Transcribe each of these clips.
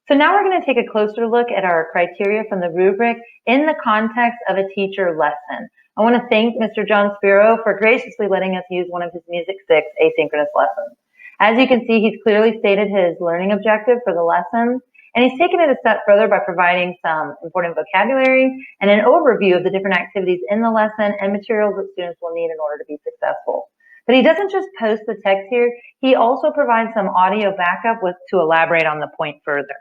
So now we're going to take a closer look at our criteria from the rubric in the context of a teacher lesson. I want to thank Mr. John Spiro for graciously letting us use one of his Music 6 asynchronous lessons. As you can see, he's clearly stated his learning objective for the lesson, and he's taken it a step further by providing some important vocabulary and an overview of the different activities in the lesson and materials that students will need in order to be successful. But he doesn't just post the text here, he also provides some audio backup to elaborate on the point further.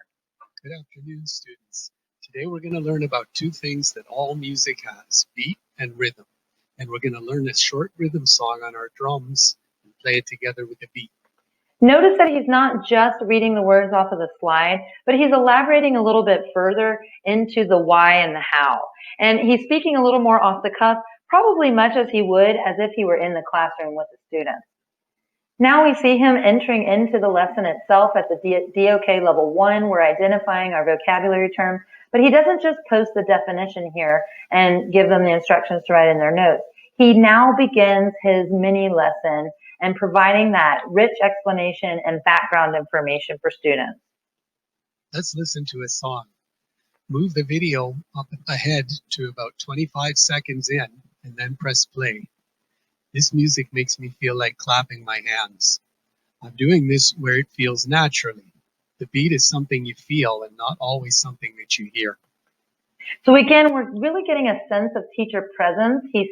Good afternoon, students. Today we're going to learn about two things that all music has, beat and rhythm. And we're going to learn a short rhythm song on our drums and play it together with the beat. Notice that he's not just reading the words off of the slide, but he's elaborating a little bit further into the why and the how. And he's speaking a little more off the cuff, probably much as he would as if he were in the classroom with the students. Now we see him entering into the lesson itself at the DOK level 1. We're identifying our vocabulary terms, but he doesn't just post the definition here and give them the instructions to write in their notes. He now begins his mini lesson and providing that rich explanation and background information for students. Let's listen to a song. Move the video up ahead to about 25 seconds in and then press play. This music makes me feel like clapping my hands. I'm doing this where it feels naturally. The beat is something you feel and not always something that you hear. So again, we're really getting a sense of teacher presence. He's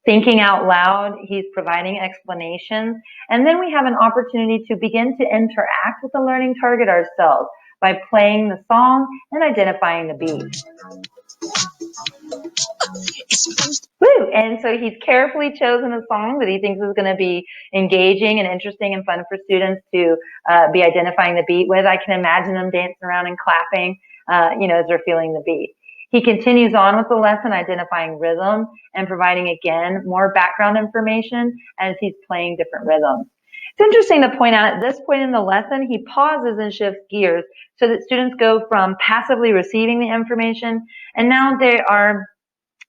thinking out loud, he's providing explanations, and then we have an opportunity to begin to interact with the learning target ourselves by playing the song and identifying the beat. Woo! And so he's carefully chosen a song that he thinks is going to be engaging and interesting and fun for students to be identifying the beat with. I can imagine them dancing around and clapping, as they're feeling the beat. He continues on with the lesson, identifying rhythm and providing, again, more background information as he's playing different rhythms. It's interesting to point out at this point in the lesson, he pauses and shifts gears so that students go from passively receiving the information, and now they are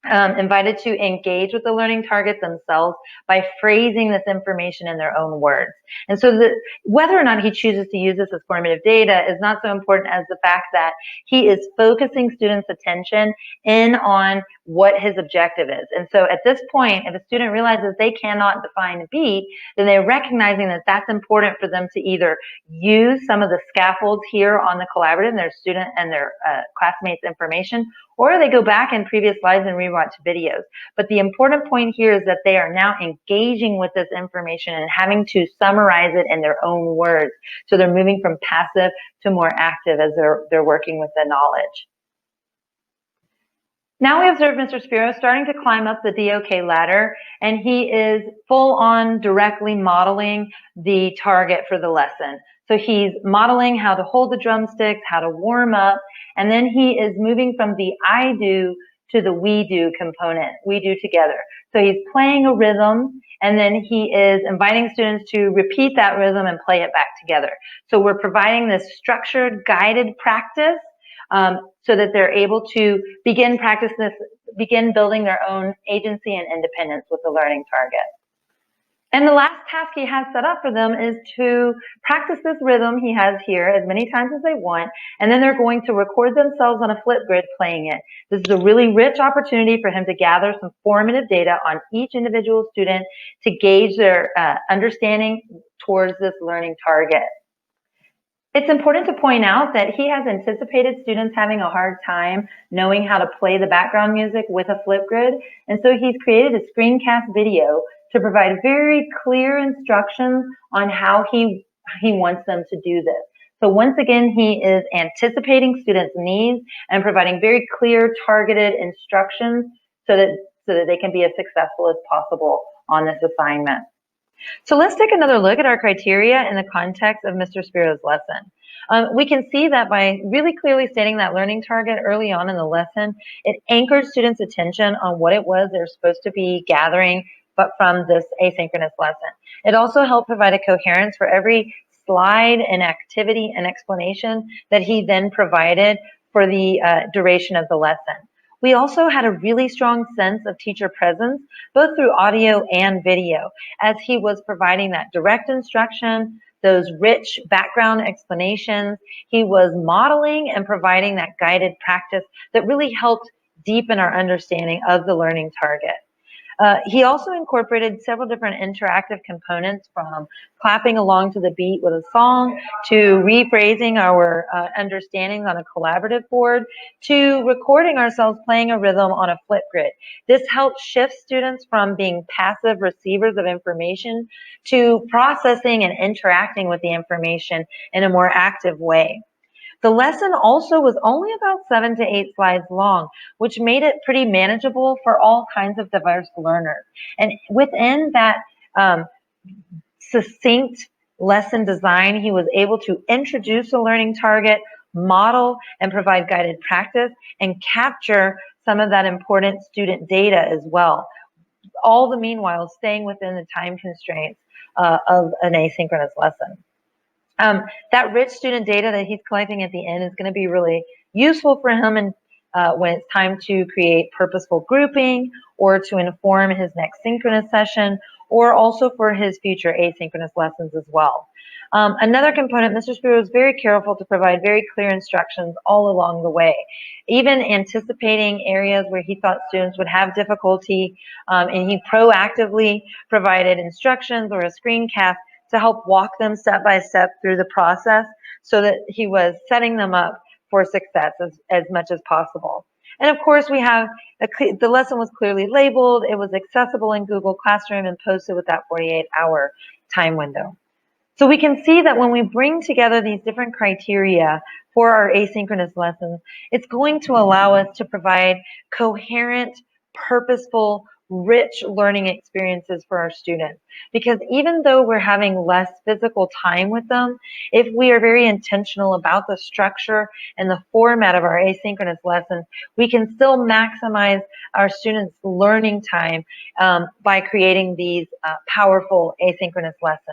invited to engage with the learning target themselves by phrasing this information in their own words. And so whether or not he chooses to use this as formative data is not so important as the fact that he is focusing students' attention in on what his objective is. And so at this point, if a student realizes they cannot define a beat, then they're recognizing that that's important for them to either use some of the scaffolds here on the collaborative, their student and their classmates' information, or they go back in previous slides and rewatch videos. But the important point here is that they are now engaging with this information and having to summarize it in their own words. So they're moving from passive to more active as they're working with the knowledge. Now we observe Mr. Spiro starting to climb up the DOK ladder, and he is full on directly modeling the target for the lesson. So he's modeling how to hold the drumsticks, how to warm up, and then he is moving from the I do to the we do component, we do together. So he's playing a rhythm, and then he is inviting students to repeat that rhythm and play it back together. So we're providing this structured, guided practice so that they're able to begin building their own agency and independence with the learning target. And the last task he has set up for them is to practice this rhythm he has here as many times as they want, and then they're going to record themselves on a Flipgrid playing it. This is a really rich opportunity for him to gather some formative data on each individual student to gauge their understanding towards this learning target. It's important to point out that he has anticipated students having a hard time knowing how to play the background music with a Flipgrid, and so he's created a screencast video to provide very clear instructions on how he wants them to do this. So once again, he is anticipating students' needs and providing very clear, targeted instructions so that they can be as successful as possible on this assignment. So let's take another look at our criteria in the context of Mr. Spiro's lesson. We can see that by really clearly stating that learning target early on in the lesson, it anchored students' attention on what it was they're supposed to be gathering but from this asynchronous lesson. It also helped provide a coherence for every slide and activity and explanation that he then provided for the duration of the lesson. We also had a really strong sense of teacher presence, both through audio and video, as he was providing that direct instruction, those rich background explanations. He was modeling and providing that guided practice that really helped deepen our understanding of the learning target. He also incorporated several different interactive components, from clapping along to the beat with a song, to rephrasing our understandings on a collaborative board, to recording ourselves playing a rhythm on a Flipgrid. This helped shift students from being passive receivers of information to processing and interacting with the information in a more active way. The lesson also was only about 7 to 8 slides long, which made it pretty manageable for all kinds of diverse learners. And within that succinct lesson design, he was able to introduce a learning target, model and provide guided practice, and capture some of that important student data as well. All the meanwhile staying within the time constraints of an asynchronous lesson. That rich student data that he's collecting at the end is going to be really useful for him and when it's time to create purposeful grouping, or to inform his next synchronous session, or also for his future asynchronous lessons as well. Another component, Mr. Spiro was very careful to provide very clear instructions all along the way, even anticipating areas where he thought students would have difficulty, and he proactively provided instructions or a screencast to help walk them step by step through the process, so that he was setting them up for success as much as possible. And of course, we have the lesson was clearly labeled. It was accessible in Google Classroom and posted with that 48-hour time window. So we can see that when we bring together these different criteria for our asynchronous lessons, it's going to allow us to provide coherent, purposeful, rich learning experiences for our students. Because even though we're having less physical time with them, if we are very intentional about the structure and the format of our asynchronous lessons, we can still maximize our students' learning time by creating these powerful asynchronous lessons.